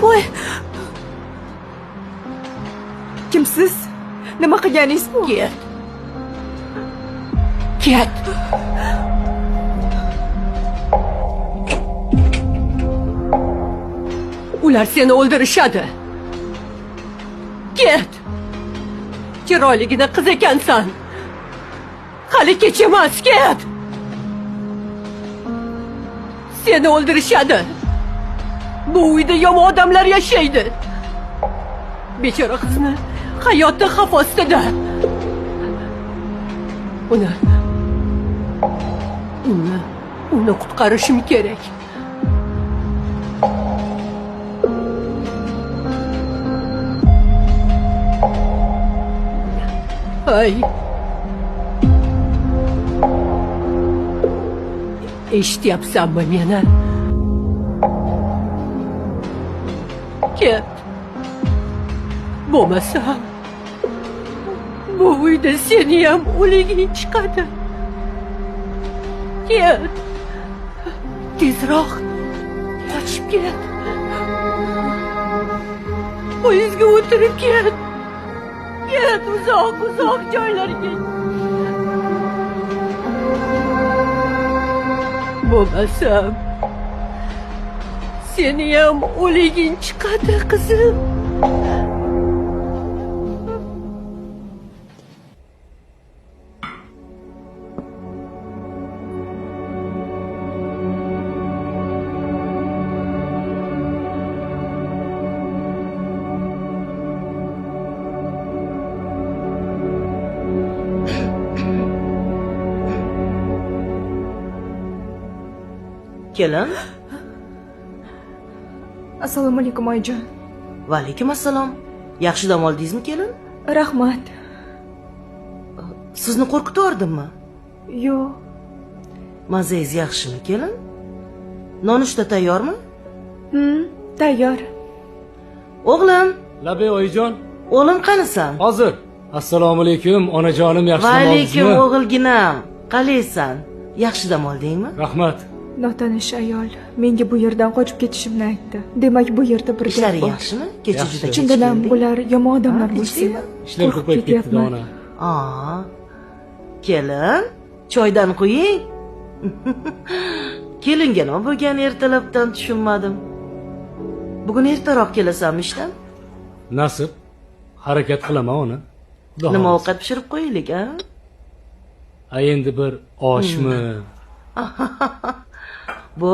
Voy. Kimsiz? Nima qilganingiz bu? Ket. Ket. Ular seni o'ldirishadi. Ket. Chiroyligina qiz ekansan. Hali kech emas, ket. Seni o'ldirishadi. Bu uyda yomon odamlar yashaydi. Bechora qizni hayoti xavf ostida. Uni qutqarishim kerak. Ay. Eshityapsanmi meni? Ket. Bo'lmasa bu uyda seni ham o'liging chiqadi. Ket. Tezroq qochib ket. Poyezdga o'tirib ket. Ket uzoq joylarga. Bo'lmasam seni ham o'liging chiqadi, qizim. Kelin. Assalomu alaykum oyijon. Va alaykum assalom. Yaxshi dam oldingizmi kelin? Rahmat. Sizni qo'rqitordimmi? Yo'q. Mazangiz yaxshimi kelin? Nonushta tayyormi? Tayyor. O'g'lim. Labay oyijon. O'g'lim qanisan? Hozir. Assalomu alaykum onajonim, yaxshi Va dam alaykum oldingizmi? o'g'ilginam. Qalaysan? Yaxshi dam oldingmi? Rahmat. Notanish ayol menga bu yerdan qochib ketishimni aytdi. Demak, bu yerda birga Ishlaring bor. yaxshimi? Kecha Yaxshi. juda kech Chindan keldik. bular yomon odamlar bo'lsa, Ishlar ko'payib ketdi ona. Kelin, choydan qo'ying. Kelinga nima bo'lgan ertalabdan tushunmadim. Bugun ertaroq kelasanmi ishdan? Nasib. Harakat qilaman ona. Xudo Nima xohlasa. ovqat pishirib qo'yaylik, a? Endi bir oshmi? Bu